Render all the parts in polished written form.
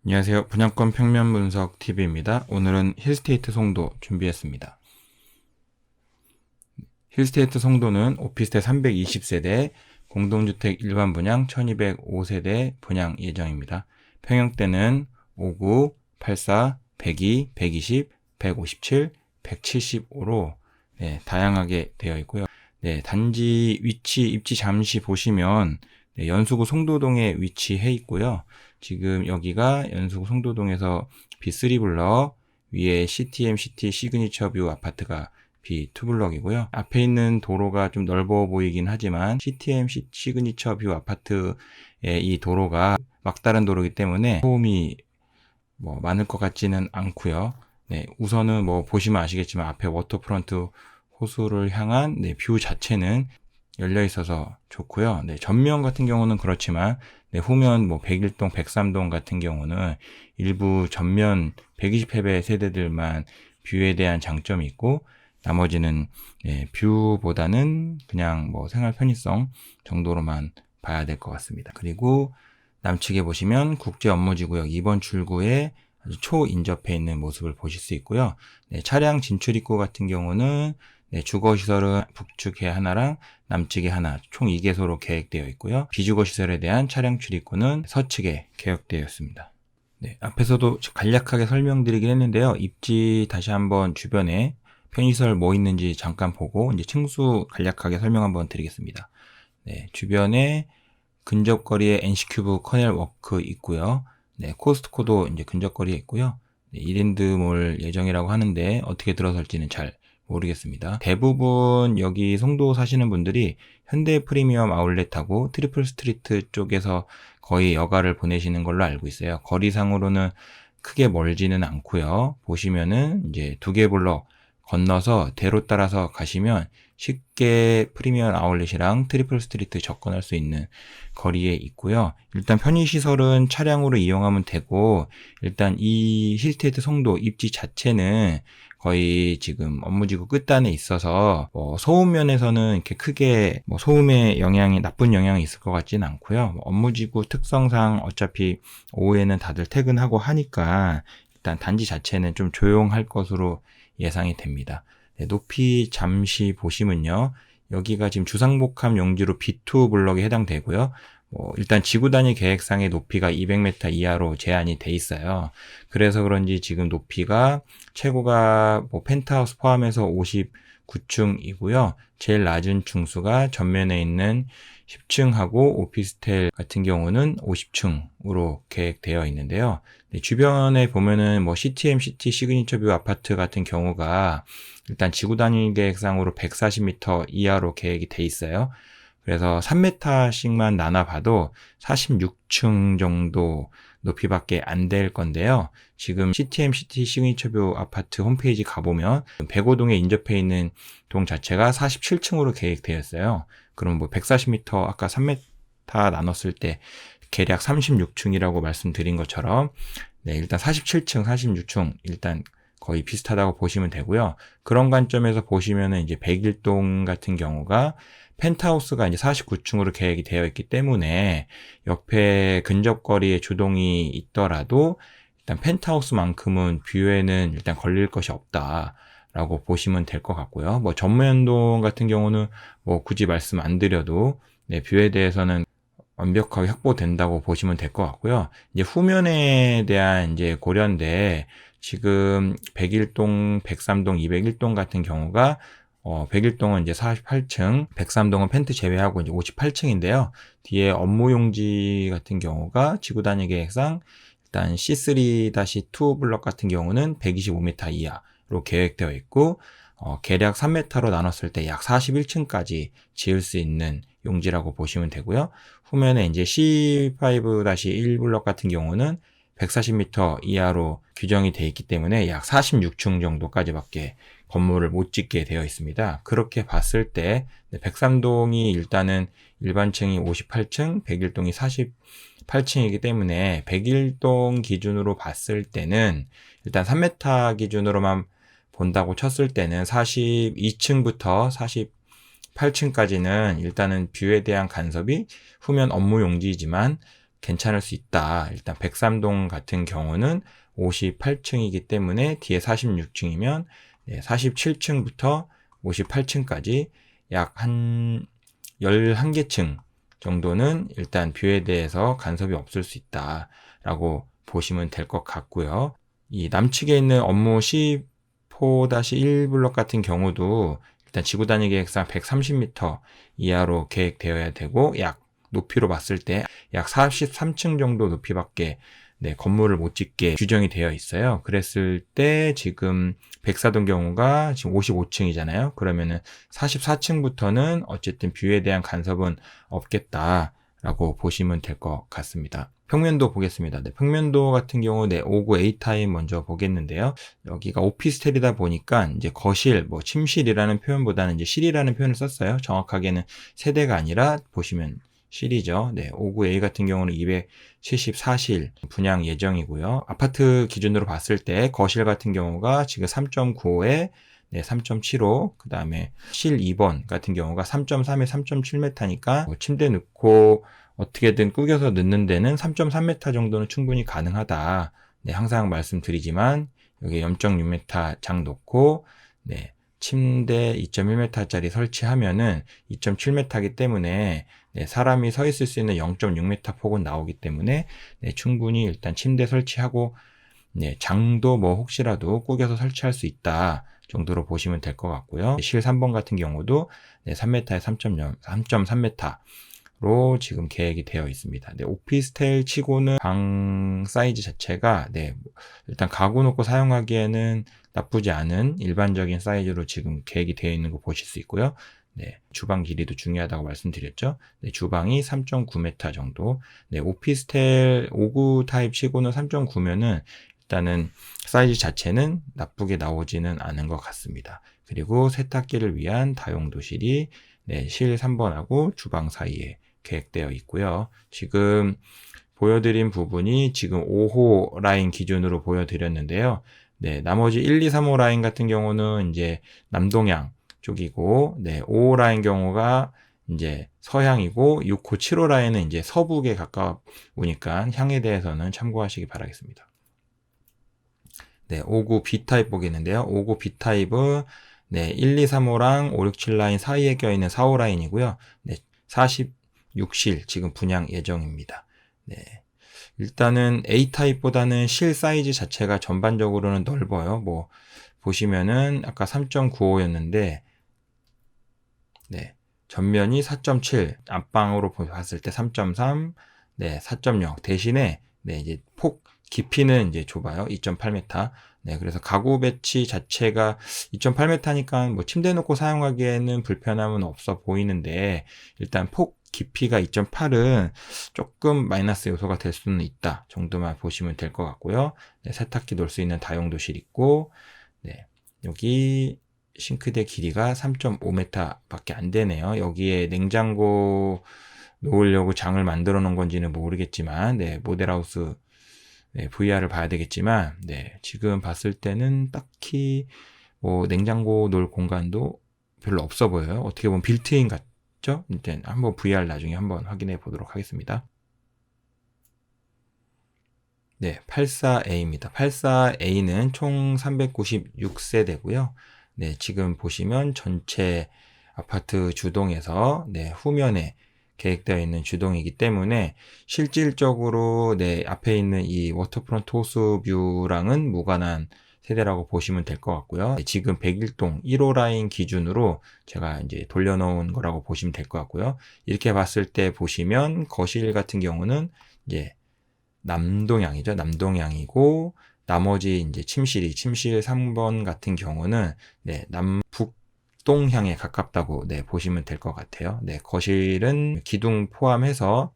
안녕하세요. 분양권 평면 분석 TV입니다. 오늘은 힐스테이트 송도 준비했습니다. 힐스테이트 송도는 오피스텔 320세대, 공동주택 일반 분양 1205세대 분양 예정입니다. 평형대는 59, 84, 102, 120, 157, 175로 다양하게 되어 있고요. 단지 위치, 입지 잠시 보시면 연수구 송도동에 위치해 있고요. 지금 여기가 연수구 송도동에서 B3 블럭, 위에 CTM 시티 시그니처 뷰 아파트가 B2 블럭이고요. 앞에 있는 도로가 좀 넓어 보이긴 하지만 CTM 시그니처 뷰 아파트의 이 도로가 막다른 도로이기 때문에 소음이 많을 것 같지는 않고요. 우선은 보시면 아시겠지만 앞에 워터프런트 호수를 향한 뷰 자체는 열려 있어서 좋고요. 전면 같은 경우는 그렇지만 후면 101동, 103동 같은 경우는 일부 전면 120회배 세대들만 뷰에 대한 장점이 있고 나머지는 뷰보다는 그냥 생활 편의성 정도로만 봐야 될 것 같습니다. 그리고 남측에 보시면 국제업무지구역 2번 출구에 아주 초인접해 있는 모습을 보실 수 있고요. 차량 진출 입구 같은 경우는 주거시설은 북측에 하나랑 남측에 하나, 총 2개소로 계획되어 있고요. 비주거시설에 대한 차량 출입구는 서측에 계획되어 있습니다. 앞에서도 간략하게 설명드리긴 했는데요. 입지 다시 한번 주변에 편의시설 뭐 있는지 잠깐 보고 이제 층수 간략하게 설명 한번 드리겠습니다. 주변에 근접거리에 NC큐브 커넬워크 있고요. 코스트코도 이제 근접거리에 있고요. 이랜드몰 예정이라고 하는데 어떻게 들어설지는 잘 모르겠습니다. 대부분 여기 송도 사시는 분들이 현대 프리미엄 아울렛하고 트리플 스트리트 쪽에서 거의 여가를 보내시는 걸로 알고 있어요. 거리상으로는 크게 멀지는 않고요. 보시면은 이제 두 개 블럭 건너서 대로 따라서 가시면 쉽게 프리미엄 아울렛이랑 트리플 스트리트 접근할 수 있는 거리에 있고요. 일단 편의시설은 차량으로 이용하면 되고 일단 이 힐스테이트 송도 입지 자체는 거의 지금 업무지구 끝단에 있어서 소음 면에서는 이렇게 크게 소음의 영향이 나쁜 영향이 있을 것 같지는 않고요. 업무지구 특성상 어차피 오후에는 다들 퇴근하고 하니까 일단 단지 자체는 좀 조용할 것으로 예상이 됩니다. 높이 잠시 보시면요. 여기가 지금 주상복합 용지로 B2 블럭에 해당되고요. 일단 지구 단위 계획상의 높이가 200m 이하로 제한이 돼 있어요. 그래서 그런지 지금 높이가 최고가 펜트하우스 포함해서 59층이고요. 제일 낮은 층수가 전면에 있는 10층하고 오피스텔 같은 경우는 50층으로 계획되어 있는데요. 주변에 보면은 CTM 시티 시그니처 뷰 아파트 같은 경우가 일단 지구 단위 계획상으로 140m 이하로 계획이 돼 있어요. 그래서 3m씩만 나눠봐도 46층 정도 높이밖에 안 될 건데요. 지금 CTM 시티 시그니처 뷰 아파트 홈페이지 가보면 105동에 인접해 있는 동 자체가 47층으로 계획되어 있어요. 그럼 140m 아까 3m 나눴을 때 계략 36층이라고 말씀드린 것처럼 일단 47층, 46층 일단 거의 비슷하다고 보시면 되고요. 그런 관점에서 보시면은 이제 101동 같은 경우가 펜트하우스가 이제 49층으로 계획이 되어 있기 때문에 옆에 근접거리에 주동이 있더라도 일단 펜트하우스만큼은 뷰에는 일단 걸릴 것이 없다라고 보시면 될 것 같고요. 전면동 같은 경우는 굳이 말씀 안 드려도 뷰에 대해서는 완벽하게 확보된다고 보시면 될 것 같고요. 이제 후면에 대한 이제 고려인데 지금 101동, 103동, 201동 같은 경우가 101동은 이제 48층, 103동은 펜트 제외하고 이제 58층인데요. 뒤에 업무용지 같은 경우가 지구 단위 계획상 일단 C3-2 블럭 같은 경우는 125m 이하로 계획되어 있고 계략 3m로 나눴을 때 약 41층까지 지을 수 있는 용지라고 보시면 되고요. 후면에 이제 C5-1 블럭 같은 경우는 140m 이하로 규정이 되어 있기 때문에 약 46층 정도까지밖에 건물을 못 짓게 되어 있습니다. 그렇게 봤을 때 103동이 일단은 일반층이 58층, 101동이 48층이기 때문에 101동 기준으로 봤을 때는 일단 3m 기준으로만 본다고 쳤을 때는 42층부터 48층까지는 일단은 뷰에 대한 간섭이 후면 업무 용지이지만 괜찮을 수 있다. 일단 103동 같은 경우는 58층이기 때문에 뒤에 46층이면 47층부터 58층까지 약 한 11개층 정도는 일단 뷰에 대해서 간섭이 없을 수 있다라고 보시면 될 것 같고요. 이 남측에 있는 업무 10-1 블록 같은 경우도 일단 지구 단위 계획상 130m 이하로 계획되어야 되고 약 높이로 봤을 때 약 43층 정도 높이밖에 건물을 못 짓게 규정이 되어 있어요. 그랬을 때 지금 104동 경우가 지금 55층이잖아요. 그러면은 44층부터는 어쨌든 뷰에 대한 간섭은 없겠다라고 보시면 될 것 같습니다. 평면도 보겠습니다. 평면도 같은 경우 5구 A타입 먼저 보겠는데요. 여기가 오피스텔이다 보니까 이제 거실, 침실이라는 표현보다는 이제 실이라는 표현을 썼어요. 정확하게는 세대가 아니라 보시면 실이죠. 5구 A 같은 경우는 274실 분양 예정이고요. 아파트 기준으로 봤을 때 거실 같은 경우가 지금 3.95에 3.75, 그 다음에 실 2번 같은 경우가 3.3에 3.7m니까 침대 넣고 어떻게든 꾸겨서 넣는 데는 3.3m 정도는 충분히 가능하다. 항상 말씀드리지만 여기 0.6m 장 놓고 침대 2.1m짜리 설치하면은 2.7m이기 때문에 사람이 서 있을 수 있는 0.6m 폭은 나오기 때문에 충분히 일단 침대 설치하고 장도 혹시라도 꾸겨서 설치할 수 있다 정도로 보시면 될 것 같고요. 실 3번 같은 경우도 3m에 3.3m로 지금 계획이 되어 있습니다. 오피스텔 치고는 방 사이즈 자체가 일단 가구 놓고 사용하기에는 나쁘지 않은 일반적인 사이즈로 지금 계획이 되어 있는 거 보실 수 있고요. 주방 길이도 중요하다고 말씀드렸죠. 주방이 3.9m 정도. 오피스텔 5구 타입 치고는 3.9면은 일단은 사이즈 자체는 나쁘게 나오지는 않은 것 같습니다. 그리고 세탁기를 위한 다용도실이 실 3번하고 주방 사이에 계획되어 있고요. 지금 보여드린 부분이 지금 5호 라인 기준으로 보여드렸는데요. 나머지 1, 2, 3호 라인 같은 경우는 이제 남동향 쪽이고, 5호 라인 경우가 이제 서향이고, 6호, 7호 라인은 이제 서북에 가까우니까 향에 대해서는 참고하시기 바라겠습니다. 5구 B타입 보겠는데요. 5구 B타입은 1, 2, 3호랑 5, 6, 7 라인 사이에 껴있는 4호 라인이고요. 46실 지금 분양 예정입니다. 일단은 A타입보다는 실 사이즈 자체가 전반적으로는 넓어요. 보시면은 아까 3.95였는데 전면이 4.7, 앞방으로 봤을 때 3.3, 4.0 대신에 이제 폭 깊이는 이제 좁아요. 2.8m. 그래서 가구 배치 자체가 2.8m니까 침대 놓고 사용하기에는 불편함은 없어 보이는데 일단 폭 깊이가 2.8은 조금 마이너스 요소가 될 수는 있다 정도만 보시면 될 것 같고요. 세탁기 놓을 수 있는 다용도실 있고, 여기 싱크대 길이가 3.5m 밖에 안 되네요. 여기에 냉장고 놓으려고 장을 만들어 놓은 건지는 모르겠지만, 모델하우스 VR을 봐야 되겠지만, 지금 봤을 때는 딱히 냉장고 놓을 공간도 별로 없어 보여요. 어떻게 보면 빌트인 같죠? 이제 한번 VR 나중에 한번 확인해 보도록 하겠습니다. 84A입니다. 84A는 총 396세대고요. 지금 보시면 전체 아파트 주동에서 후면에 계획되어 있는 주동이기 때문에 실질적으로 앞에 있는 이 워터프론트 호수뷰랑은 무관한 세대라고 보시면 될 것 같고요. 지금 101동 1호 라인 기준으로 제가 이제 돌려놓은 거라고 보시면 될 것 같고요. 이렇게 봤을 때 보시면 거실 같은 경우는 이제 남동향이죠. 남동향이고 나머지 이제 침실 3번 같은 경우는 남북동향에 가깝다고 보시면 될 것 같아요. 거실은 기둥 포함해서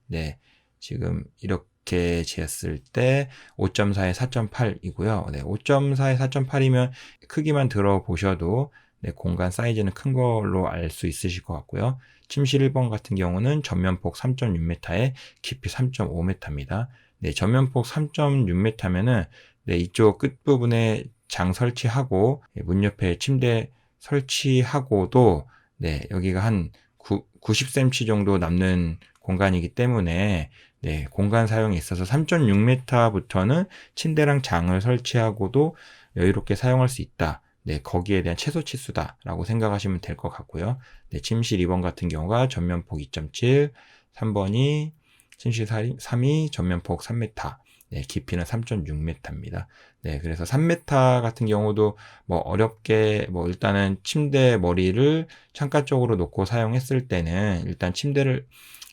지금 이렇게 재었을 때 5.4에 4.8이고요. 5.4에 4.8이면 크기만 들어보셔도 공간 사이즈는 큰 걸로 알 수 있으실 것 같고요. 침실 1번 같은 경우는 전면폭 3.6m에 깊이 3.5m입니다. 전면폭 3.6m면은 이쪽 끝부분에 장 설치하고 문 옆에 침대 설치하고도 여기가 한 90cm 정도 남는 공간이기 때문에 네, 공간 사용에 있어서 3.6m부터는 침대랑 장을 설치하고도 여유롭게 사용할 수 있다. 네, 거기에 대한 최소 치수다라고 생각하시면 될 것 같고요. 네, 침실 2번 같은 경우가 전면폭 2.7, 3번이 침실 3이 전면폭 3m, 네, 깊이는 3.6m입니다. 네, 그래서 3m 같은 경우도 뭐 어렵게 뭐 일단은 침대 머리를 창가 쪽으로 놓고 사용했을 때는 일단 침대를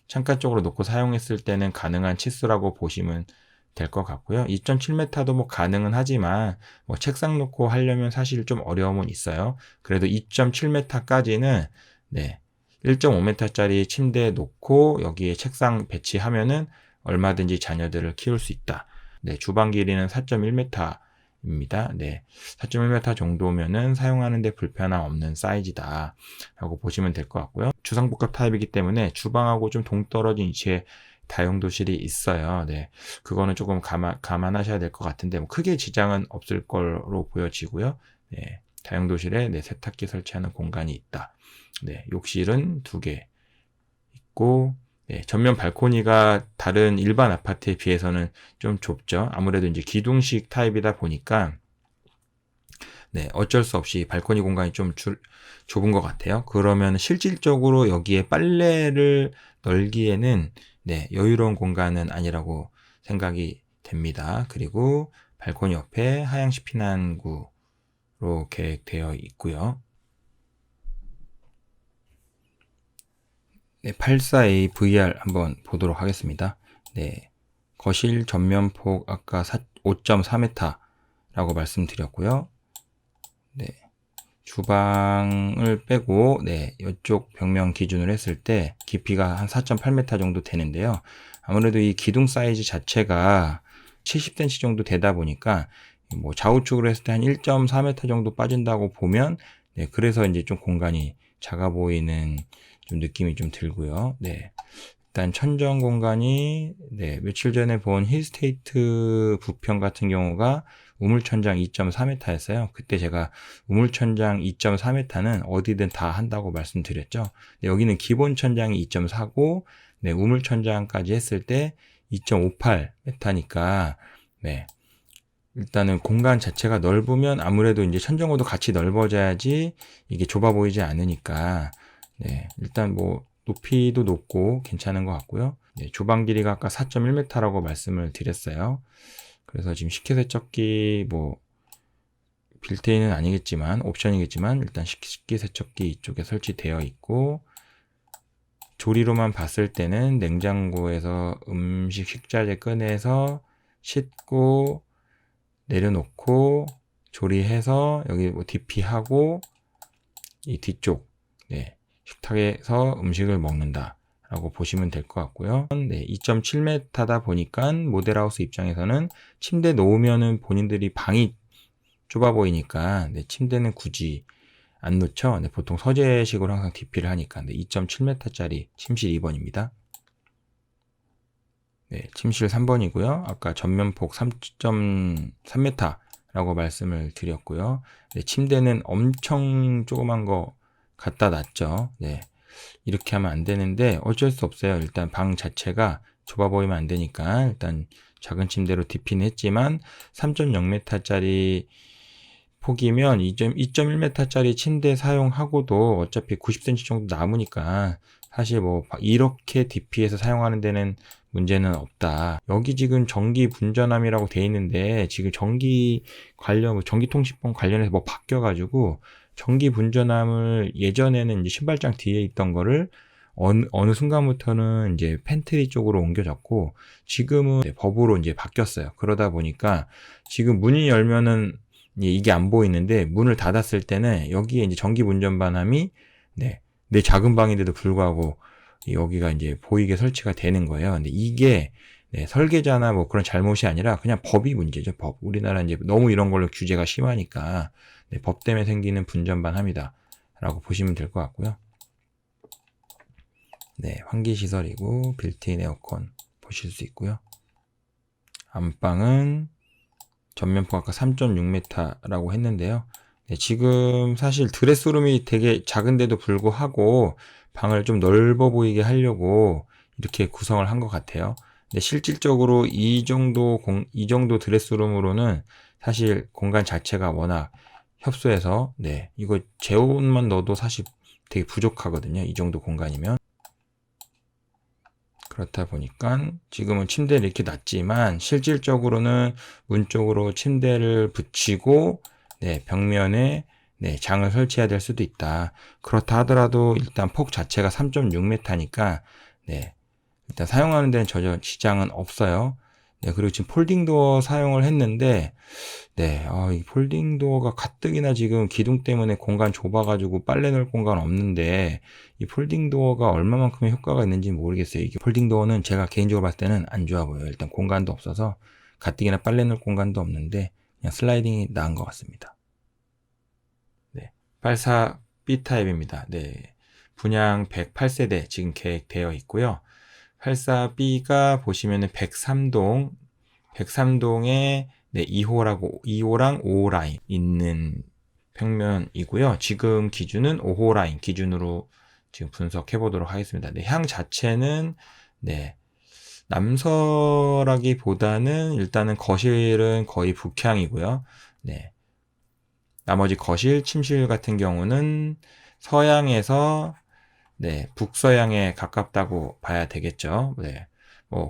창가 쪽으로 놓고 사용했을 때는 가능한 치수라고 보시면 될 것 같고요. 2.7m도 뭐 가능은 하지만 뭐 책상 놓고 하려면 사실 좀 어려움은 있어요. 그래도 2.7m까지는 네, 1.5m짜리 침대에 놓고 여기에 책상 배치하면은 얼마든지 자녀들을 키울 수 있다. 네, 주방 길이는 4.1m입니다. 네, 4.1m 정도면은 사용하는데 불편함 없는 사이즈다 라고 보시면 될 것 같고요. 주상복합 타입이기 때문에 주방하고 좀 동떨어진 위치에 다용도실이 있어요. 네, 그거는 조금 감안하셔야 될 것 같은데 뭐 크게 지장은 없을 거로 보여지고요. 네, 다용도실에 네, 세탁기 설치하는 공간이 있다. 네, 욕실은 2개 있고 네, 전면 발코니가 다른 일반 아파트에 비해서는 좀 좁죠. 아무래도 이제 기둥식 타입이다 보니까 네, 어쩔 수 없이 발코니 공간이 좀 좁은 것 같아요. 그러면 실질적으로 여기에 빨래를 널기에는 네, 여유로운 공간은 아니라고 생각이 됩니다. 그리고 발코니 옆에 하향식 피난구로 계획되어 있고요. 네, 84A VR 한번 보도록 하겠습니다. 네, 거실 전면폭 아까 5.4m라고 말씀드렸고요. 네, 주방을 빼고 네, 이쪽 벽면 기준으로 했을 때 깊이가 한 4.8m 정도 되는데요. 아무래도 이 기둥 사이즈 자체가 70cm 정도 되다 보니까 뭐 좌우측으로 했을 때 한 1.4m 정도 빠진다고 보면 네, 그래서 이제 좀 공간이 작아 보이는 좀 느낌이 좀 들고요. 네. 일단 천정 공간이 네, 며칠 전에 본 힐스테이트 부평 같은 경우가 우물천장 2.4m였어요. 그때 제가 우물천장 2.4m는 어디든 다 한다고 말씀드렸죠. 네, 여기는 기본 천장이 2.4고 네, 우물천장까지 했을 때 2.58m니까 네. 일단은 공간 자체가 넓으면 아무래도 이제 천정고도 같이 넓어져야지 이게 좁아 보이지 않으니까 네, 일단 뭐 높이도 높고 괜찮은 것 같고요. 네, 주방 길이가 아까 4.1m라고 말씀을 드렸어요. 그래서 지금 식기세척기 뭐 빌트인은 아니겠지만 옵션이겠지만 일단 식기세척기 이쪽에 설치되어 있고 조리로만 봤을 때는 냉장고에서 음식 식자재 꺼내서 씻고 내려놓고 조리해서 여기 뭐 DP하고 이 뒤쪽 네, 식탁에서 음식을 먹는다 라고 보시면 될 것 같고요. 네, 2.7m다 보니까 모델하우스 입장에서는 침대 놓으면은 본인들이 방이 좁아 보이니까 네, 침대는 굳이 안 놓죠. 네, 보통 서재식으로 항상 DP를 하니까 네, 2.7m짜리 침실 2번입니다. 네, 침실 3번이고요. 아까 전면폭 3.3m 라고 말씀을 드렸고요. 네, 침대는 엄청 조그만 거 갖다 놨죠. 네, 이렇게 하면 안 되는데 어쩔 수 없어요. 일단 방 자체가 좁아 보이면 안 되니까 일단 작은 침대로 DP는 했지만 3.0m짜리 폭이면 2.1m짜리 침대 사용하고도 어차피 90cm 정도 남으니까 사실 뭐 이렇게 DP해서 사용하는 데는 문제는 없다. 여기 지금 전기 분전함이라고 돼 있는데 지금 전기 관련 전기통신법 관련해서 뭐 바뀌어가지고 전기 분전함을 예전에는 이제 신발장 뒤에 있던 거를 어느 순간부터는 이제 팬트리 쪽으로 옮겨졌고 지금은 법으로 이제 바뀌었어요. 그러다 보니까 지금 문이 열면은 이게 안 보이는데 문을 닫았을 때는 여기에 이제 전기 분전반함이 네, 내 작은 방인데도 불구하고 여기가 이제 보이게 설치가 되는 거예요. 근데 이게 네, 설계자나 뭐 그런 잘못이 아니라 그냥 법이 문제죠. 법. 우리나라 이제 너무 이런 걸로 규제가 심하니까 네, 법 때문에 생기는 분전반함이다 라고 보시면 될 것 같고요. 네, 환기시설이고 빌트인 에어컨 보실 수 있고요. 안방은 전면폭 아까 3.6m라고 했는데요. 네, 지금 사실 드레스룸이 되게 작은데도 불구하고 방을 좀 넓어 보이게 하려고 이렇게 구성을 한 것 같아요. 근데 실질적으로 이 정도 드레스룸으로는 사실 공간 자체가 워낙 협소해서, 네, 이거 재온만 넣어도 사실 되게 부족하거든요. 이 정도 공간이면. 그렇다 보니까 지금은 침대를 이렇게 놨지만 실질적으로는 문 쪽으로 침대를 붙이고, 네, 벽면에, 네, 장을 설치해야 될 수도 있다. 그렇다 하더라도 일단 폭 자체가 3.6m니까 네, 일단 사용하는 데는 전혀 지장은 없어요. 네, 그리고 지금 폴딩 도어 사용을 했는데, 네, 이 폴딩 도어가 가뜩이나 지금 기둥 때문에 공간 좁아가지고 빨래 넣을 공간 없는데, 이 폴딩 도어가 얼마만큼의 효과가 있는지 모르겠어요. 이게 폴딩 도어는 제가 개인적으로 봤을 때는 안 좋아 보여요. 일단 공간도 없어서, 가뜩이나 빨래 넣을 공간도 없는데, 그냥 슬라이딩이 나은 것 같습니다. 네, 84B 타입입니다. 네, 분양 108세대 지금 계획되어 있고요. 84B가 보시면은 103동에 네, 2호랑 5호 라인 있는 평면이고요. 지금 기준은 5호 라인 기준으로 지금 분석해 보도록 하겠습니다. 네, 향 자체는 네, 남서라기보다는 일단은 거실은 거의 북향이고요. 네, 나머지 거실, 침실 같은 경우는 서양에서 네, 북서양에 가깝다고 봐야 되겠죠. 네.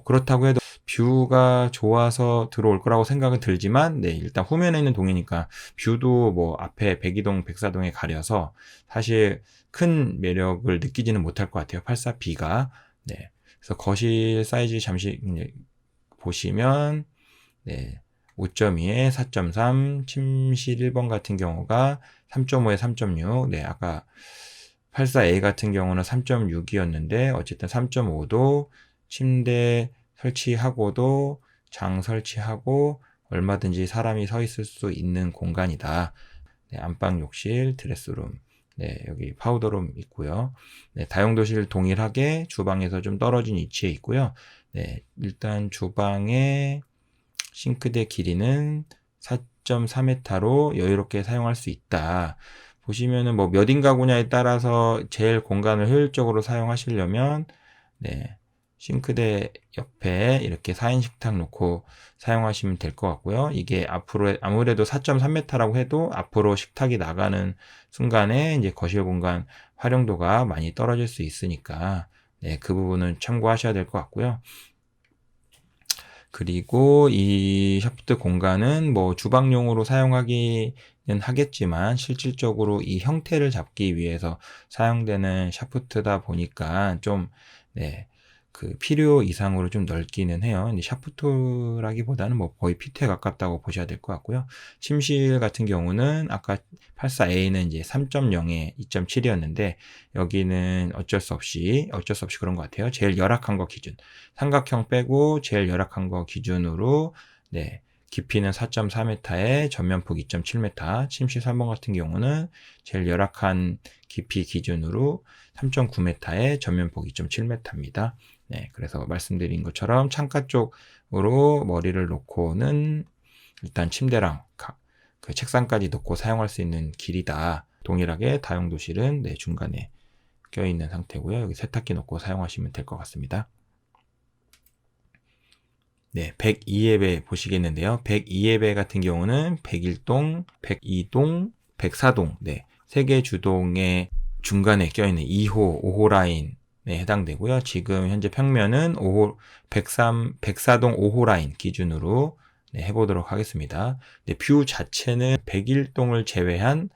그렇다고 해도 뷰가 좋아서 들어올 거라고 생각은 들지만, 네, 일단 후면에 있는 동이니까 뷰도 뭐 앞에 백이동, 백사동에 가려서 사실 큰 매력을 느끼지는 못할 것 같아요. 84B가. 네. 그래서 거실 사이즈 잠시 보시면, 네, 5.2에 4.3, 침실 1번 같은 경우가 3.5에 3.6, 네, 아까 84A 같은 경우는 3.6이었는데 어쨌든 3.5도 침대 설치하고도 장 설치하고 얼마든지 사람이 서 있을 수 있는 공간이다. 네, 안방 욕실, 드레스룸, 네, 여기 파우더룸 있고요. 네, 다용도실 동일하게 주방에서 좀 떨어진 위치에 있고요. 네, 일단 주방의 싱크대 길이는 4.4m로 여유롭게 사용할 수 있다. 보시면은 뭐 몇 인가구냐에 따라서 제일 공간을 효율적으로 사용하시려면 네, 싱크대 옆에 이렇게 4인 식탁 놓고 사용하시면 될 것 같고요. 이게 앞으로 아무래도 4.3m라고 해도 앞으로 식탁이 나가는 순간에 이제 거실 공간 활용도가 많이 떨어질 수 있으니까 네, 그 부분은 참고하셔야 될 것 같고요. 그리고 이 샤프트 공간은 뭐 주방용으로 사용하기는 하겠지만 실질적으로 이 형태를 잡기 위해서 사용되는 샤프트다 보니까 좀 네, 그 필요 이상으로 좀 넓기는 해요. 근데 샤프트라기보다는 뭐 거의 피트에 가깝다고 보셔야 될 것 같고요. 침실 같은 경우는 아까 84A는 이제 3.0에 2.7이었는데 여기는 어쩔 수 없이 그런 것 같아요. 제일 열악한 거 기준. 삼각형 빼고 제일 열악한 거 기준으로 네, 깊이는 4.4m에 전면폭 2.7m, 침실 3번 같은 경우는 제일 열악한 깊이 기준으로 3.9m에 전면폭 2.7m입니다. 네, 그래서 말씀드린 것처럼 창가 쪽으로 머리를 놓고는 일단 침대랑 그 책상까지 놓고 사용할 수 있는 길이다. 동일하게 다용도실은 네, 중간에 껴있는 상태고요. 여기 세탁기 놓고 사용하시면 될 것 같습니다. 네, 102예배 보시겠는데요. 102예배 같은 경우는 101동, 102동, 104동, 네, 3개 주동의 중간에 껴있는 2호, 5호 라인에 해당되고요. 지금 현재 평면은 104동 5호 라인 기준으로 네, 해보도록 하겠습니다. 네, 뷰 자체는 101동을 제외한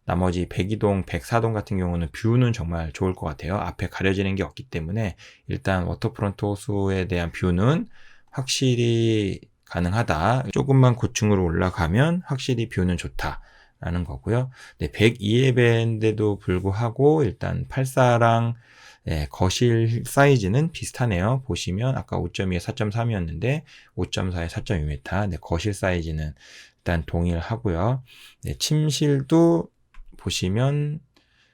나머지 102동, 104동 같은 경우는 뷰는 정말 좋을 것 같아요. 앞에 가려지는 게 없기 때문에 일단 워터프론트 호수에 대한 뷰는 확실히 가능하다. 조금만 고층으로 올라가면 확실히 뷰는 좋다라는 거고요. 네, 102예배인데도 불구하고 일단 84랑 네, 거실 사이즈는 비슷하네요. 보시면 아까 5.2에 4.3이었는데 5.4에 4.6m. 네, 거실 사이즈는 일단 동일하고요. 네, 침실도 보시면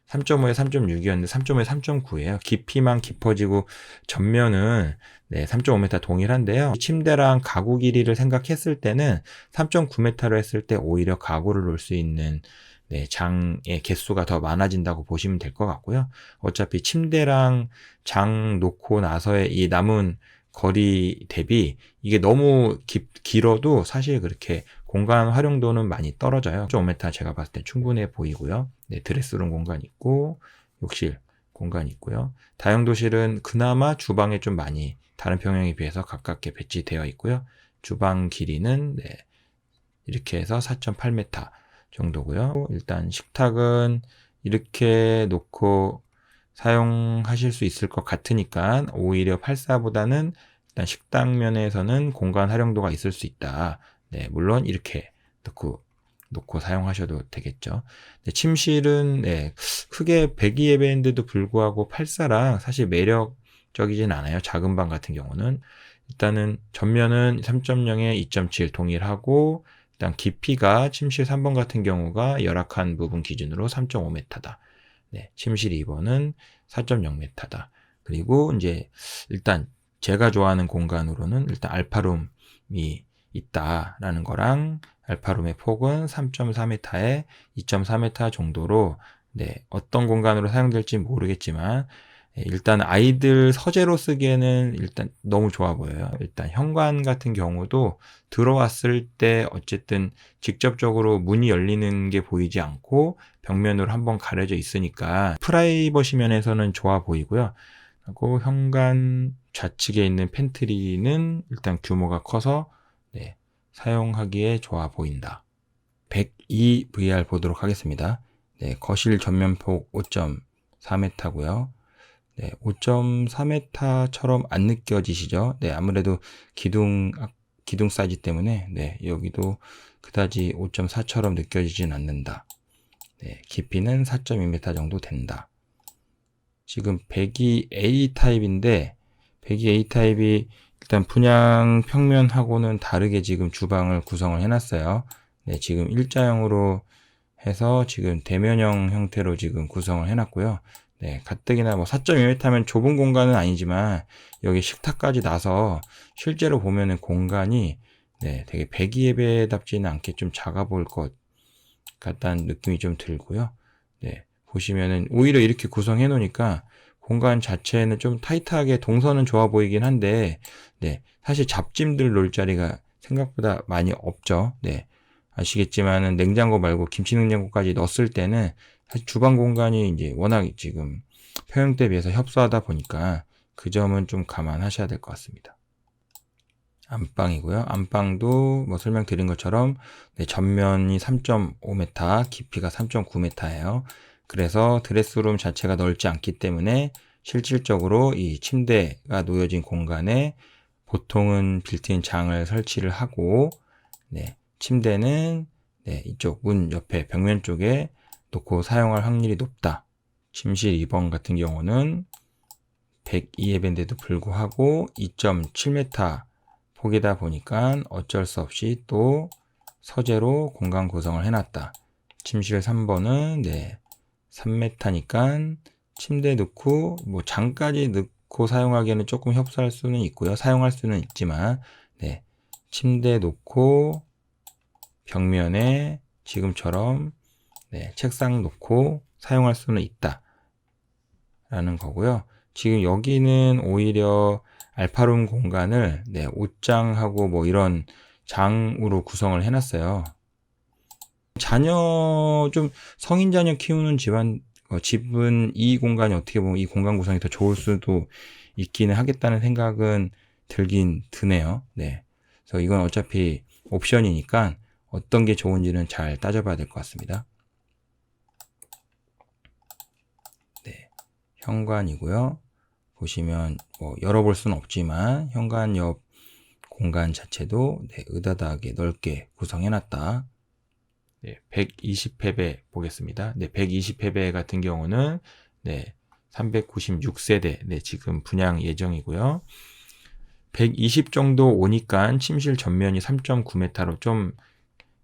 3.5에 3.6이었는데 3.5에 3.9예요. 깊이만 깊어지고 전면은 네, 3.5m 동일한데요. 침대랑 가구 길이를 생각했을 때는 3.9m로 했을 때 오히려 가구를 놓을 수 있는 네, 장의 개수가 더 많아진다고 보시면 될 것 같고요. 어차피 침대랑 장 놓고 나서의 이 남은 거리 대비 이게 너무 길어도 사실 그렇게 공간 활용도는 많이 떨어져요. 5m 제가 봤을 때 충분해 보이고요. 네, 드레스룸 공간 있고 욕실 공간 있고요. 다용도실은 그나마 주방에 좀 많이 다른 평형에 비해서 가깝게 배치되어 있고요. 주방 길이는 네, 이렇게 해서 4.8m 정도고요. 일단 식탁은 이렇게 놓고 사용하실 수 있을 것 같으니까 오히려 84보다는 일단 식당 면에서는 공간 활용도가 있을 수 있다. 네, 물론 이렇게 놓고 사용하셔도 되겠죠. 네, 침실은 네, 크게 배기예배인데도 불구하고 84라 사실 매력적이진 않아요. 작은 방 같은 경우는 일단은 전면은 3.0에 2.7 동일하고 일단 깊이가 침실 3번 같은 경우가 열악한 부분 기준으로 3.5m다. 네, 침실 2번은 4.0m다. 그리고 이제 일단 제가 좋아하는 공간으로는 일단 알파룸이 있다라는 거랑 알파룸의 폭은 3.4m에 2.4m 정도로 네, 어떤 공간으로 사용될지 모르겠지만 일단 아이들 서재로 쓰기에는 일단 너무 좋아 보여요. 일단 현관 같은 경우도 들어왔을 때 어쨌든 직접적으로 문이 열리는 게 보이지 않고 벽면으로 한번 가려져 있으니까 프라이버시 면에서는 좋아 보이고요. 그리고 현관 좌측에 있는 팬트리는 일단 규모가 커서 네, 사용하기에 좋아 보인다. 102 VR 보도록 하겠습니다. 네, 거실 전면폭 5.4m고요. 네, 5.4m처럼 안 느껴지시죠? 네, 아무래도 기둥 사이즈 때문에 네, 여기도 그다지 5.4처럼 느껴지진 않는다. 네, 깊이는 4.2m 정도 된다. 지금 배기 A 타입인데 배기 A 타입이 일단 분양 평면하고는 다르게 지금 주방을 구성을 해놨어요. 네, 지금 일자형으로 해서 지금 대면형 형태로 지금 구성을 해놨고요. 네, 가뜩이나 뭐 4.2m면 좁은 공간은 아니지만 여기 식탁까지 나서 실제로 보면은 공간이 네, 되게 배기예배답지는 않게 좀 작아 보일 것 같다는 느낌이 좀 들고요. 네, 보시면은 오히려 이렇게 구성해 놓으니까 공간 자체는 좀 타이트하게 동선은 좋아 보이긴 한데 네, 사실 잡짐들 놓을 자리가 생각보다 많이 없죠. 네, 아시겠지만은 냉장고 말고 김치 냉장고까지 넣었을 때는 사실 주방 공간이 이제 워낙 지금 평형대에 비해서 협소하다 보니까 그 점은 좀 감안하셔야 될 것 같습니다. 안방이고요. 안방도 뭐 설명드린 것처럼 네, 전면이 3.5m, 깊이가 3.9m예요. 그래서 드레스룸 자체가 넓지 않기 때문에 실질적으로 이 침대가 놓여진 공간에 보통은 빌트인 장을 설치를 하고 네, 침대는 네, 이쪽 문 옆에 벽면 쪽에 놓고 사용할 확률이 높다. 침실 2번 같은 경우는 102예배인데도 불구하고 2.7m 폭이다 보니까 어쩔 수 없이 또 서재로 공간 구성을 해놨다. 침실 3번은 네, 3m니까 침대 넣고 뭐 장까지 넣고 사용하기에는 조금 협소할 수는 있고요. 사용할 수는 있지만 네, 침대 놓고 벽면에 지금처럼 네, 책상 놓고 사용할 수는 있다 라는 거고요. 지금 여기는 오히려 알파룸 공간을 네, 옷장하고 뭐 이런 장으로 구성을 해놨어요. 자녀 좀 성인 자녀 키우는 집은 이 공간이 어떻게 보면 이 공간 구성이 더 좋을 수도 있기는 하겠다는 생각은 들긴 드네요. 네. 그래서 이건 어차피 옵션이니까 어떤 게 좋은지는 잘 따져봐야 될 것 같습니다. 네. 현관이고요. 보시면 뭐 열어볼 수는 없지만 현관 옆 공간 자체도 네, 으다닥하게 넓게 구성해놨다. 네, 120회배 보겠습니다. 네, 120회배 같은 경우는 네, 396세대 네, 지금 분양 예정이고요. 120 정도 오니까 침실 전면이 3.9m로 좀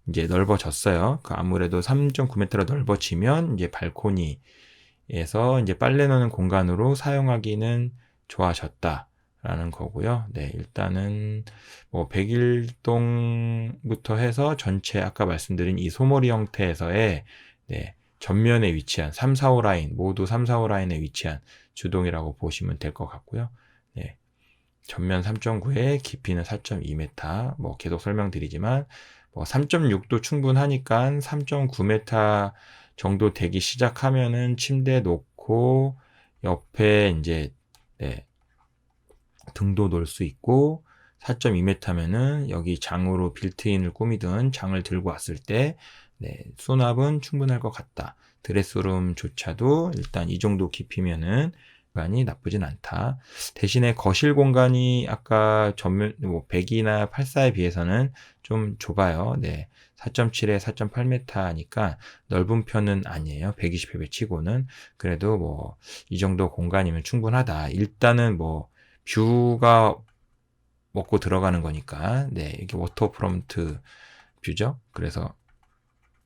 이제 넓어졌어요. 아무래도 3.9m로 넓어지면 이제 발코니에서 이제 빨래 넣는 공간으로 사용하기는 좋아졌다라는 거고요. 네, 일단은 뭐 101동부터 해서 전체 아까 말씀드린 이 소머리 형태에서의 네, 전면에 위치한 3, 4호 라인, 모두 3, 4호 라인에 위치한 주동이라고 보시면 될 것 같고요. 네, 전면 3.9에 깊이는 4.2m, 뭐 계속 설명드리지만 뭐 3.6도 충분하니까 3.9m 정도 되기 시작하면은 침대 놓고 옆에 이제 네, 등도 놓을 수 있고 4.2m면은 여기 장으로 빌트인을 꾸미든 장을 들고 왔을 때 네, 수납은 충분할 것 같다. 드레스룸조차도 일단 이 정도 깊이면은 공간이 나쁘진 않다. 대신에 거실 공간이 아까 전면 뭐 100이나 84에 비해서는 좀 좁아요. 네. 4.7에 4.8m니까 넓은 편은 아니에요. 120평배 치고는. 그래도 뭐 이 정도 공간이면 충분하다. 일단은 뭐 뷰가 먹고 들어가는 거니까. 네. 이게 워터프론트 뷰죠. 그래서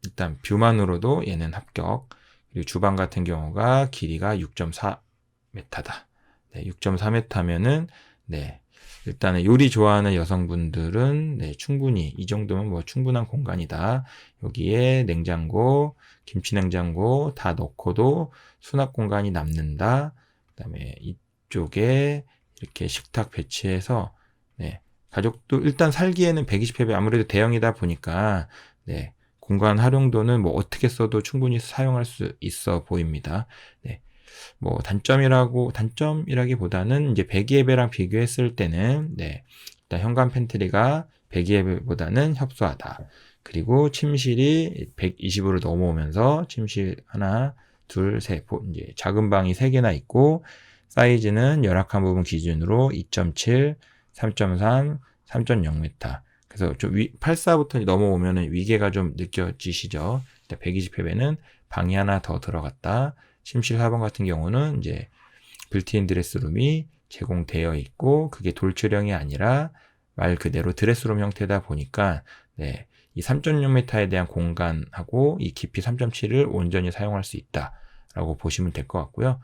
일단 뷰만으로도 얘는 합격. 그리고 주방 같은 경우가 길이가 6.4m다. 네, 6.4m면은 네. 일단은 요리 좋아하는 여성분들은 네, 충분히 이 정도면 뭐 충분한 공간이다. 여기에 냉장고, 김치냉장고 다 넣고도 수납 공간이 남는다. 그다음에 이쪽에 이렇게 식탁 배치해서 네, 가족도 일단 살기에는 120평배 아무래도 대형이다 보니까 네, 공간 활용도는 뭐 어떻게 써도 충분히 사용할 수 있어 보입니다. 네. 뭐 단점이라기보다는 이제 배기예배랑 비교했을 때는 네. 일단 현관 팬트리가 배기예배보다는 협소하다. 그리고 침실이 120으로 넘어오면서 침실 하나, 둘, 셋 이제 작은 방이 3개나 있고 사이즈는 열악한 부분 기준으로 2.7, 3.3, 3.0m. 그래서 좀 84부터 넘어오면 위계가 좀 느껴지시죠? 120평배는 방이 하나 더 들어갔다. 침실 4번 같은 경우는 이제 빌트인 드레스룸이 제공되어 있고 그게 돌출형이 아니라 말 그대로 드레스룸 형태다 보니까 네, 이 3.6m에 대한 공간하고 이 깊이 3.7을 온전히 사용할 수 있다라고 보시면 될 것 같고요.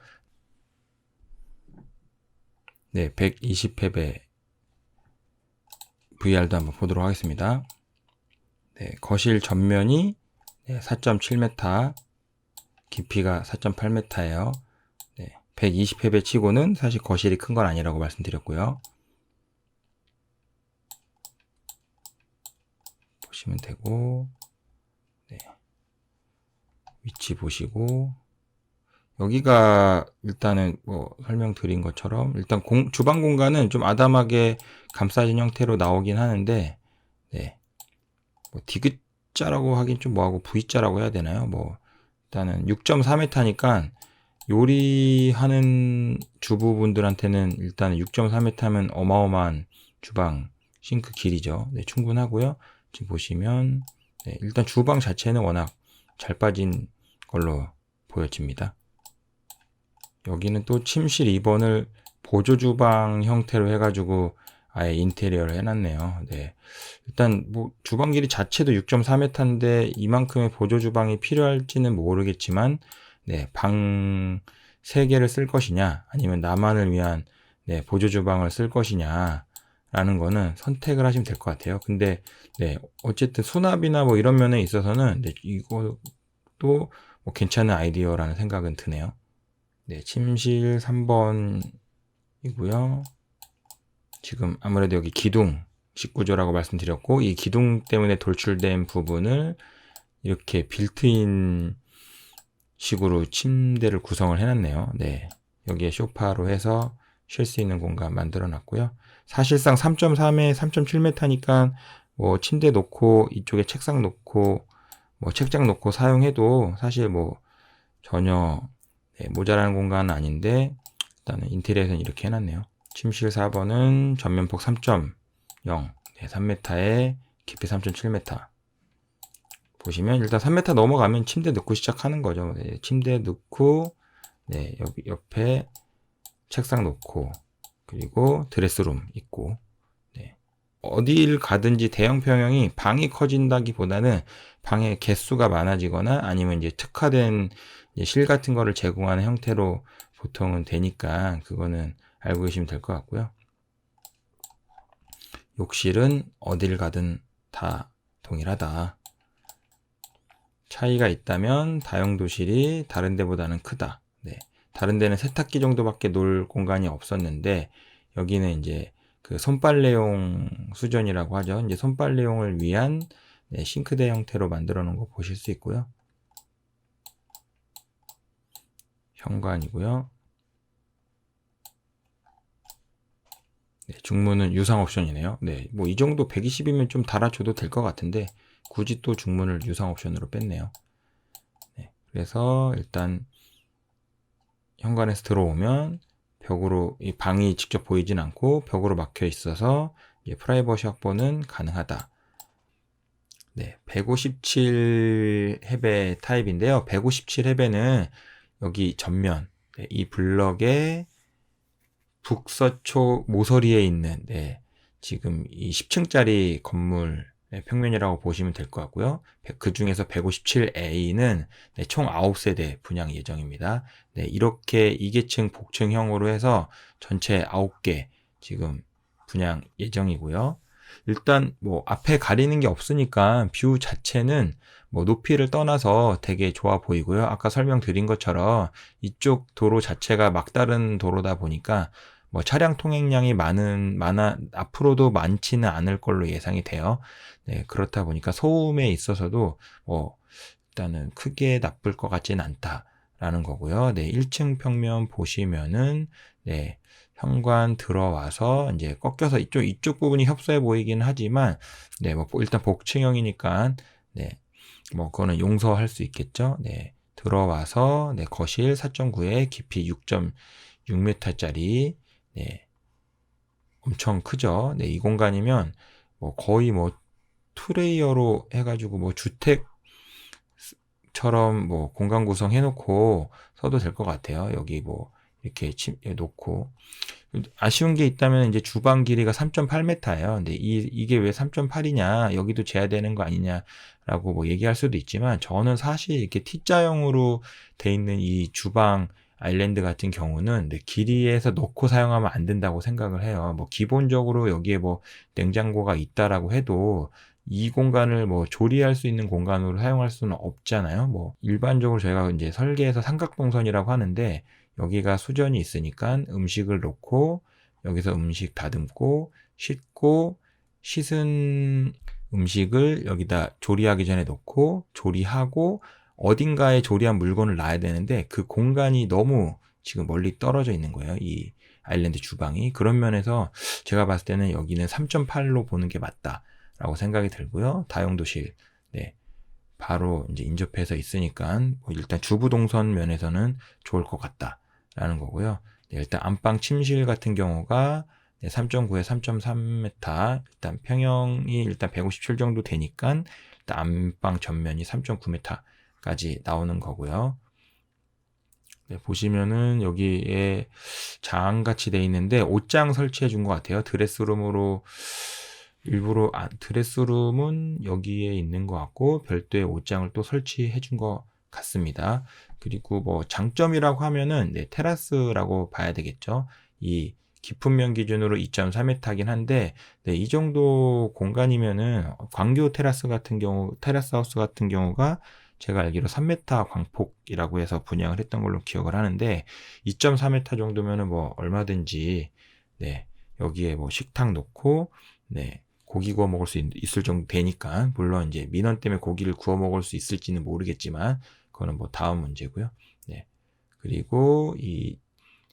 네, 120평배 VR도 한번 보도록 하겠습니다. 네, 거실 전면이 4.7m, 깊이가 4.8m예요. 네, 120평배 치고는 사실 거실이 큰 건 아니라고 말씀드렸고요. 보시면 되고, 네, 위치 보시고, 여기가 일단은 뭐 설명드린 것처럼 일단 주방 공간은 좀 아담하게 감싸진 형태로 나오긴 하는데, 네, 뭐 디귿자라고 하긴 좀 뭐하고 V자라고 해야 되나요? 뭐 일단은 6.4m니까 요리하는 주부분들한테는 일단 6.4m면 어마어마한 주방 싱크 길이죠. 네, 충분하고요. 지금 보시면 네, 일단 주방 자체는 워낙 잘 빠진 걸로 보여집니다. 여기는 또 침실 2번을 보조주방 형태로 해가지고 아예 인테리어를 해놨네요. 네. 일단 뭐 주방 길이 자체도 6.4m인데 이만큼의 보조주방이 필요할지는 모르겠지만 네, 방 3개를 쓸 것이냐 아니면 나만을 위한 네, 보조주방을 쓸 것이냐 라는 거는 선택을 하시면 될 것 같아요. 근데 네, 어쨌든 수납이나 뭐 이런 면에 있어서는 네, 이것도 뭐 괜찮은 아이디어라는 생각은 드네요. 네, 침실 3번이고요. 지금 아무래도 여기 기둥 식구조라고 말씀드렸고 이 기둥 때문에 돌출된 부분을 이렇게 빌트인 식으로 침대를 구성을 해놨네요. 네, 여기에 소파로 해서 쉴 수 있는 공간 만들어 놨고요. 사실상 3.3에 3.7m니까 뭐 침대 놓고 이쪽에 책상 놓고 뭐 책장 놓고 사용해도 사실 뭐 전혀 네, 모자라는 공간은 아닌데 일단은 인테리어에서는 이렇게 해놨네요. 침실 4번은 전면폭 3.0 네, 3m에 깊이 3.7m 보시면 일단 3m 넘어가면 침대 넣고 시작하는 거죠. 네, 침대 넣고 네, 여기 옆에 책상 놓고 그리고 드레스룸 있고 네. 어디를 가든지 대형 평형이 방이 커진다기보다는 방의 개수가 많아지거나 아니면 이제 특화된 이제 실 같은 거를 제공하는 형태로 보통은 되니까 그거는 알고 계시면 될 것 같고요. 욕실은 어딜 가든 다 동일하다. 차이가 있다면 다용도실이 다른 데보다는 크다. 네. 다른 데는 세탁기 정도밖에 놓을 공간이 없었는데 여기는 이제 그 손빨래용 수전이라고 하죠. 이제 손빨래용을 위한 네, 싱크대 형태로 만들어 놓은 거 보실 수 있고요. 현관이고요. 네, 중문은 유상 옵션이네요. 네, 뭐 이 정도 120이면 좀 달아줘도 될 것 같은데 굳이 또 중문을 유상 옵션으로 뺐네요. 네, 그래서 일단 현관에서 들어오면 벽으로 이 방이 직접 보이진 않고 벽으로 막혀 있어서 프라이버시 확보는 가능하다. 네, 157 헤베 타입인데요. 157 헤베는 여기 전면 네, 이 블럭의 북서쪽 모서리에 있는 네, 지금 이 10층짜리 건물 평면이라고 보시면 될 것 같고요. 그 중에서 157A는 네, 총 9세대 분양 예정입니다. 네, 이렇게 2계층 복층형으로 해서 전체 9개 지금 분양 예정이고요. 일단 뭐 앞에 가리는 게 없으니까 뷰 자체는 뭐 높이를 떠나서 되게 좋아 보이고요. 아까 설명드린 것처럼 이쪽 도로 자체가 막다른 도로다 보니까 뭐 차량 통행량이 앞으로도 많지는 않을 걸로 예상이 돼요. 네, 그렇다 보니까 소음에 있어서도 뭐 일단은 크게 나쁠 것 같지는 않다라는 거고요. 네, 1층 평면 보시면은 네, 현관 들어와서 이제 꺾여서 이쪽 부분이 협소해 보이긴 하지만 네, 뭐 일단 복층형이니까 네, 뭐 그거는 용서할 수 있겠죠. 네, 들어와서 네, 거실 4.9에 깊이 6.6m짜리 네, 엄청 크죠. 네, 이 공간이면 뭐 거의 뭐 투레이어로 해가지고 뭐 주택처럼 뭐 공간 구성 해놓고 써도 될 것 같아요. 여기 뭐 이렇게 놓고 아쉬운 게 있다면 이제 주방 길이가 3.8m예요. 근데 이게 왜 3.8이냐 여기도 재야 되는 거 아니냐라고 뭐 얘기할 수도 있지만 저는 사실 이렇게 T자형으로 돼 있는 이 주방 아일랜드 같은 경우는 길이에서 놓고 사용하면 안 된다고 생각을 해요. 뭐 기본적으로 여기에 뭐 냉장고가 있다라고 해도 이 공간을 뭐 조리할 수 있는 공간으로 사용할 수는 없잖아요. 뭐 일반적으로 저희가 이제 설계해서 삼각동선이라고 하는데 여기가 수전이 있으니까 음식을 놓고 여기서 음식 다듬고 씻고 씻은 음식을 여기다 조리하기 전에 놓고 조리하고 어딘가에 조리한 물건을 놔야 되는데 그 공간이 너무 지금 멀리 떨어져 있는 거예요. 이 아일랜드 주방이. 그런 면에서 제가 봤을 때는 여기는 3.8로 보는 게 맞다라고 생각이 들고요. 다용도실. 네. 바로 이제 인접해서 있으니까 뭐 일단 주부 동선 면에서는 좋을 것 같다라는 거고요. 네, 일단 안방 침실 같은 경우가 3.9에 3.3m 일단 평형이 일단 157 정도 되니까 일단 안방 전면이 3.9m까지 나오는 거고요. 네, 보시면은 여기에 장같이 돼 있는데 옷장 설치해 준 것 같아요. 드레스룸으로 일부러 드레스룸은 여기에 있는 것 같고 별도의 옷장을 또 설치해 준 것 같습니다. 그리고 뭐 장점이라고 하면은 네, 테라스라고 봐야 되겠죠. 이 깊음면 기준으로 2.4m긴 한데 네, 이 정도 공간이면은 광교 테라스 같은 경우 테라스 하우스 같은 경우가 제가 알기로 3m 광폭이라고 해서 분양을 했던 걸로 기억을 하는데 2.4m 정도면은 뭐 얼마든지 네, 여기에 뭐 식탁 놓고 네, 고기 구워 먹을 수 있을 정도 되니까 물론 이제 민원 때문에 고기를 구워 먹을 수 있을지는 모르겠지만 그거는 뭐 다음 문제고요. 네. 그리고 이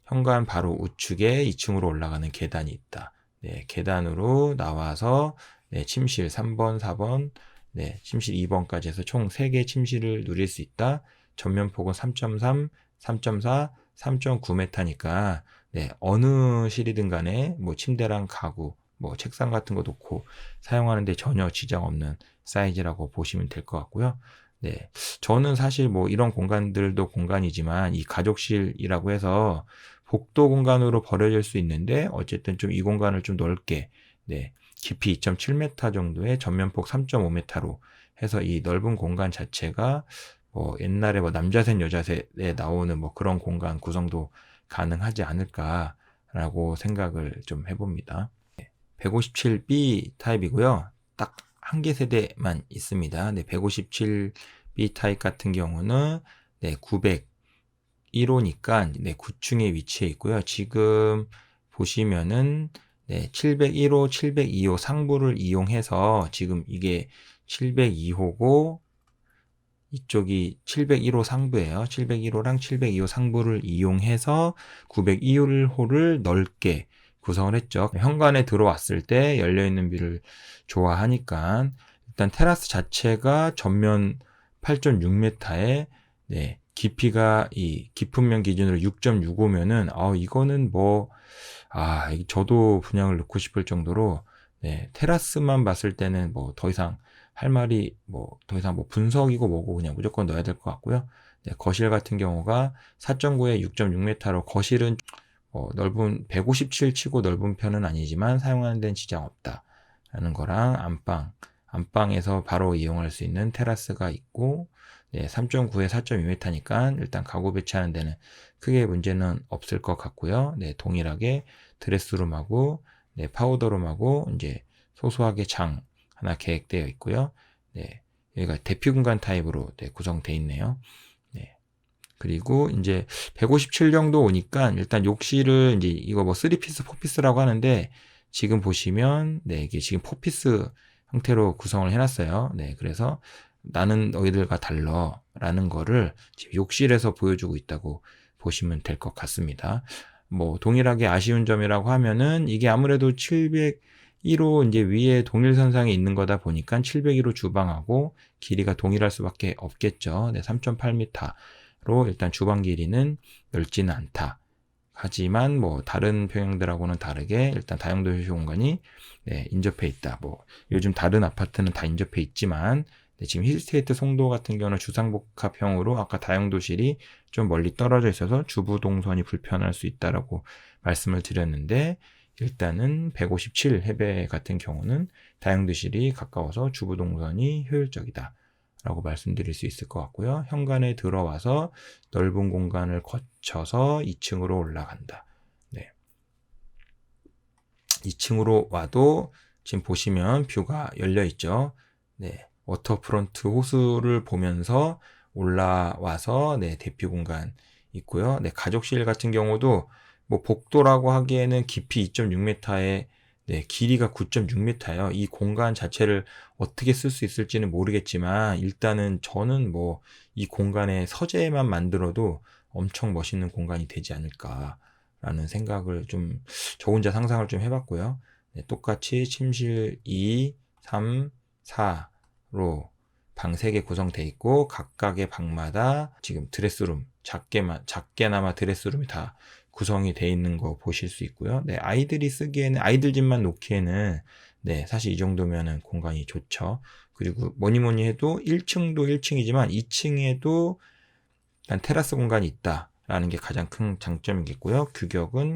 현관 바로 우측에 2층으로 올라가는 계단이 있다. 네, 계단으로 나와서 네, 침실 3번, 4번, 네, 침실 2번까지 해서 총 3개 침실을 누릴 수 있다. 전면폭은 3.3, 3.4, 3.9m니까 네, 어느 실이든 간에 뭐 침대랑 가구, 뭐 책상 같은 거 놓고 사용하는데 전혀 지장 없는 사이즈라고 보시면 될 것 같고요. 네, 저는 사실 뭐 이런 공간들도 공간이지만 이 가족실이라고 해서 복도 공간으로 버려질 수 있는데 어쨌든 좀 이 공간을 좀 넓게 네, 깊이 2.7m 정도의 전면폭 3.5m로 해서 이 넓은 공간 자체가 뭐 옛날에 뭐 남자셋 여자셋에 나오는 뭐 그런 공간 구성도 가능하지 않을까라고 생각을 좀 해봅니다. 157B 타입이고요. 딱 한 개 세대만 있습니다. 네, 157B B타입 같은 경우는 901호니까 9층에 위치해 있고요. 지금 보시면은 701호, 702호 상부를 이용해서 지금 이게 702호고 이쪽이 701호 상부예요. 701호랑 702호 상부를 이용해서 902호를 넓게 구성을 했죠. 현관에 들어왔을 때 열려있는 뷰를 좋아하니까 일단 테라스 자체가 전면 8.6m에 깊이가 이 깊음면 기준으로 6.65면은 이거는 저도 분양을 넣고 싶을 정도로 테라스만 봤을 때는 더 이상 할 말이 더 이상 분석이고 뭐고 그냥 무조건 넣어야 될 것 같고요. 거실 같은 경우가 4.9에 6.6m로 거실은 넓은 157 치고 넓은 편은 아니지만 사용하는 데는 지장 없다 라는 거랑 안방에서 바로 이용할 수 있는 테라스가 있고 3.9에 4.2m니까 일단 가구 배치하는 데는 크게 문제는 없을 것 같고요. 동일하게 드레스룸하고 파우더룸하고 이제 소소하게 장 하나 계획되어 있고요. 여기가 대피 공간 타입으로 구성되어 있네요. 그리고 이제 157 정도 오니까 일단 욕실을 이제 이거 3피스, 4피스라고 하는데 지금 보시면 이게 지금 4피스 형태로 구성을 해놨어요. 그래서 나는 너희들과 달러 라는 거를 지금 욕실에서 보여주고 있다고 보시면 될 것 같습니다. 동일하게 아쉬운 점이라고 하면은 이게 아무래도 701호 이제 위에 동일선상에 있는 거다 보니까 701호 주방하고 길이가 동일할 수밖에 없겠죠. 3.8m로 일단 주방 길이는 넓지는 않다. 하지만 다른 평형들하고는 다르게 일단 다용도 휴식 공간이 인접해 있다. 요즘 다른 아파트는 다 인접해 있지만 지금 힐스테이트 송도 같은 경우는 주상복합형으로 아까 다용도실이 좀 멀리 떨어져 있어서 주부 동선이 불편할 수 있다라고 말씀을 드렸는데 일단은 157 해배 같은 경우는 다용도실이 가까워서 주부 동선이 효율적이다 라고 말씀드릴 수 있을 것 같고요. 현관에 들어와서 넓은 공간을 거쳐서 2층으로 올라간다. 2층으로 와도 지금 보시면 뷰가 열려 있죠. 워터프론트 호수를 보면서 올라와서 대피 공간 있고요. 가족실 같은 경우도 복도라고 하기에는 깊이 2.6m에 길이가 9.6m예요. 이 공간 자체를 어떻게 쓸 수 있을지는 모르겠지만 일단은 저는 이 공간에 서재만 만들어도 엄청 멋있는 공간이 되지 않을까라는 생각을 저 혼자 상상을 좀 해봤고요. 똑같이 침실 2, 3, 4로 방 3개 구성되어 있고 각각의 방마다 지금 드레스룸 작게나마 드레스룸이 다 구성이 되어 있는 거 보실 수 있고요. 아이들이 쓰기에는 아이들 집만 놓기에는 사실 이 정도면은 공간이 좋죠. 그리고 뭐니 해도 1층도 1층이지만 2층에도 일단 테라스 공간이 있다라는 게 가장 큰 장점이겠고요. 규격은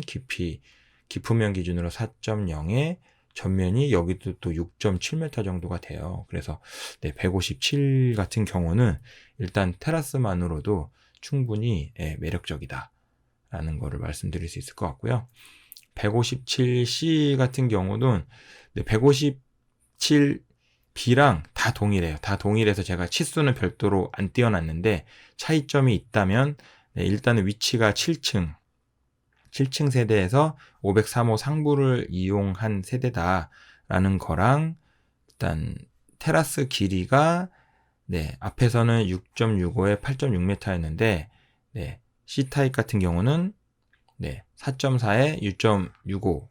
깊음면 기준으로 4.0에 전면이 여기도 또 6.7m 정도가 돼요. 그래서 157 같은 경우는 일단 테라스만으로도 충분히 매력적이다 라는 거를 말씀드릴 수 있을 것 같고요. 157C 같은 경우는 157B랑 다 동일해요. 다 동일해서 제가 치수는 별도로 안 띄워놨는데 차이점이 있다면 일단은 위치가 7층 세대에서 503호 상부를 이용한 세대다라는 거랑 일단 테라스 길이가 앞에서는 6.65에 8.6m였는데 C타입 같은 경우는 4.4에 6.65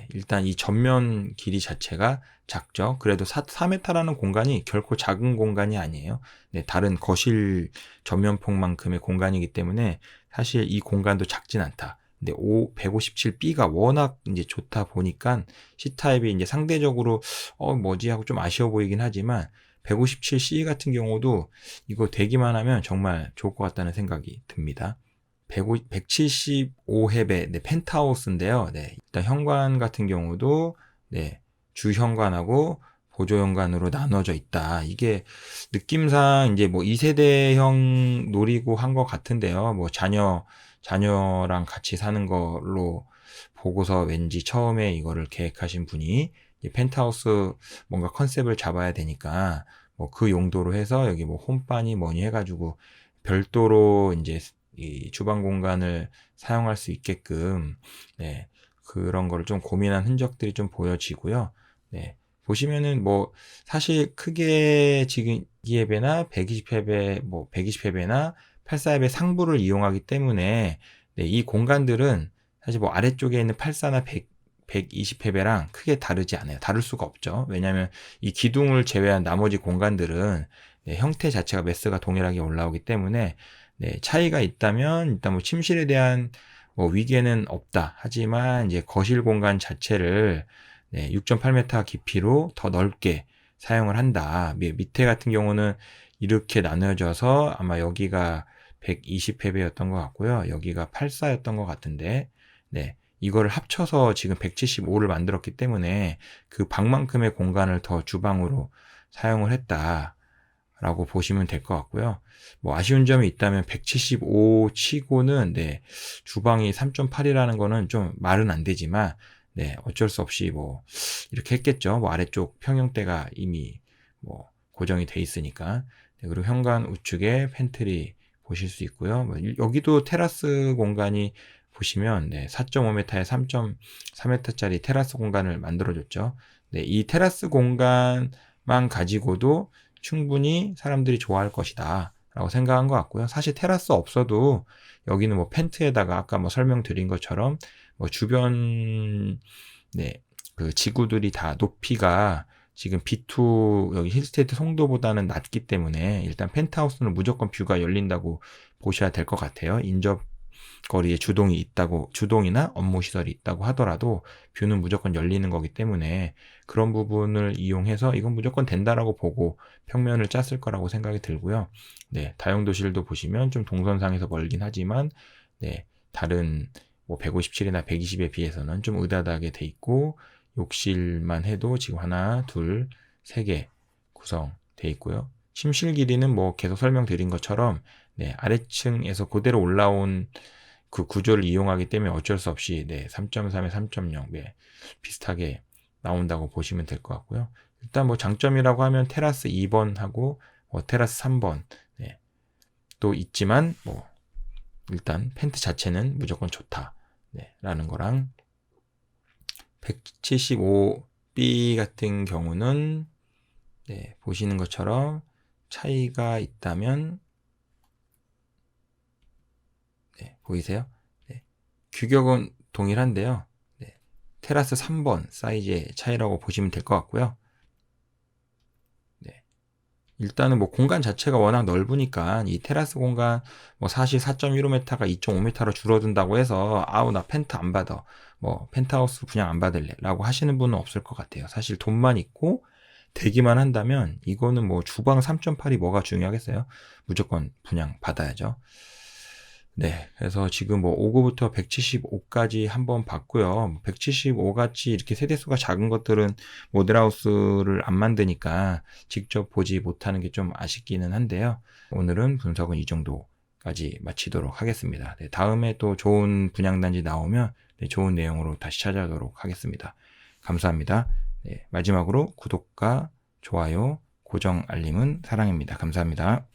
일단 이 전면 길이 자체가 작죠. 그래도 4m라는 공간이 결코 작은 공간이 아니에요. 다른 거실 전면폭만큼의 공간이기 때문에 사실 이 공간도 작진 않다. 근데 157B가 워낙 이제 좋다 보니까 C타입이 이제 상대적으로 뭐지 하고 좀 아쉬워 보이긴 하지만 157C 같은 경우도 이거 되기만 하면 정말 좋을 것 같다는 생각이 듭니다. 175heb의 펜트하우스인데요. 일단 현관 같은 경우도 주현관하고 보조현관으로 나눠져 있다. 이게 느낌상 이제 2세대형 노리고 한 것 같은데요. 자녀랑 같이 사는 걸로 보고서 왠지 처음에 이거를 계획하신 분이 이 펜트하우스 뭔가 컨셉을 잡아야 되니까 뭐 그 용도로 해서 여기 뭐 홈바니 뭐니 해가지고 별도로 이제 이 주방 공간을 사용할 수 있게끔 네, 그런 거를 좀 고민한 흔적들이 좀 보여지고요. 네, 보시면은 뭐 사실 크게 지금 2회배나 120회배 뭐 120회배나 84회배 상부를 이용하기 때문에 네, 이 공간들은 사실 뭐 아래쪽에 있는 84나 120회배랑 크게 다르지 않아요. 다를 수가 없죠. 왜냐하면 이 기둥을 제외한 나머지 공간들은 네, 형태 자체가 매스가 동일하게 올라오기 때문에 네, 차이가 있다면 일단 뭐 침실에 대한 뭐 위계는 없다. 하지만 이제 거실 공간 자체를 네, 6.8m 깊이로 더 넓게 사용을 한다. 밑에 같은 경우는 이렇게 나눠져서 아마 여기가 120회배였던 것 같고요. 여기가 84였던 것 같은데, 네. 이거를 합쳐서 지금 175를 만들었기 때문에 그 방만큼의 공간을 더 주방으로 사용을 했다라고 보시면 될 것 같고요. 뭐 아쉬운 점이 있다면 175 치고는 네, 주방이 3.8이라는 거는 좀 말은 안 되지만 네, 어쩔 수 없이 뭐 이렇게 했겠죠. 뭐 아래쪽 평형대가 이미 뭐 고정이 돼 있으니까. 네, 그리고 현관 우측에 팬트리 보실 수 있고요. 뭐 여기도 테라스 공간이 보시면 네, 4.5m에 3.4m짜리 테라스 공간을 만들어줬죠. 네, 이 테라스 공간만 가지고도 충분히 사람들이 좋아할 것이다 라고 생각한 것 같고요. 사실 테라스 없어도 여기는 뭐 펜트에다가 아까 뭐 설명드린 것처럼 뭐 주변 네, 그 지구들이 다 높이가 지금 B2 여기 힐스테이트 송도보다는 낮기 때문에 일단 펜트하우스는 무조건 뷰가 열린다고 보셔야 될 것 같아요. 인접 거리에 주동이 있다고, 주동이나 업무 시설이 있다고 하더라도 뷰는 무조건 열리는 거기 때문에 그런 부분을 이용해서 이건 무조건 된다라고 보고 평면을 짰을 거라고 생각이 들고요. 네, 다용도실도 보시면 좀 동선상에서 멀긴 하지만 네, 다른 뭐 157이나 120에 비해서는 좀 으다닥하게 돼 있고 욕실만 해도 지금 하나, 둘, 세 개 구성돼 있고요. 침실 길이는 뭐 계속 설명드린 것처럼 네, 아래층에서 그대로 올라온 그 구조를 이용하기 때문에 어쩔 수 없이 네, 3.3에 3.0 네, 비슷하게 나온다고 보시면 될 것 같고요. 일단 뭐 장점이라고 하면 테라스 2번하고 뭐 테라스 3번 네, 또 있지만 뭐 일단 펜트 자체는 무조건 좋다 네, 라는 거랑 175B 같은 경우는 네, 보시는 것처럼 차이가 있다면 네, 보이세요? 네, 규격은 동일한데요. 네, 테라스 3번 사이즈의 차이라고 보시면 될 것 같고요. 네, 일단은 뭐 공간 자체가 워낙 넓으니까 이 테라스 공간 뭐 사실 4.15m가 2.5m로 줄어든다고 해서 아우 나 펜트 안 받아 뭐 펜트하우스 분양 안 받을래 라고 하시는 분은 없을 것 같아요. 사실 돈만 있고 되기만 한다면 이거는 뭐 주방 3.8이 뭐가 중요하겠어요? 무조건 분양 받아야죠. 네, 그래서 지금 뭐 59부터 175까지 한번 봤고요. 175 같이 이렇게 세대수가 작은 것들은 모델하우스를 안 만드니까 직접 보지 못하는 게 좀 아쉽기는 한데요. 오늘은 분석은 이 정도까지 마치도록 하겠습니다. 네, 다음에 또 좋은 분양단지 나오면 네, 좋은 내용으로 다시 찾아오도록 하겠습니다. 감사합니다. 네, 마지막으로 구독과 좋아요, 고정 알림은 사랑입니다. 감사합니다.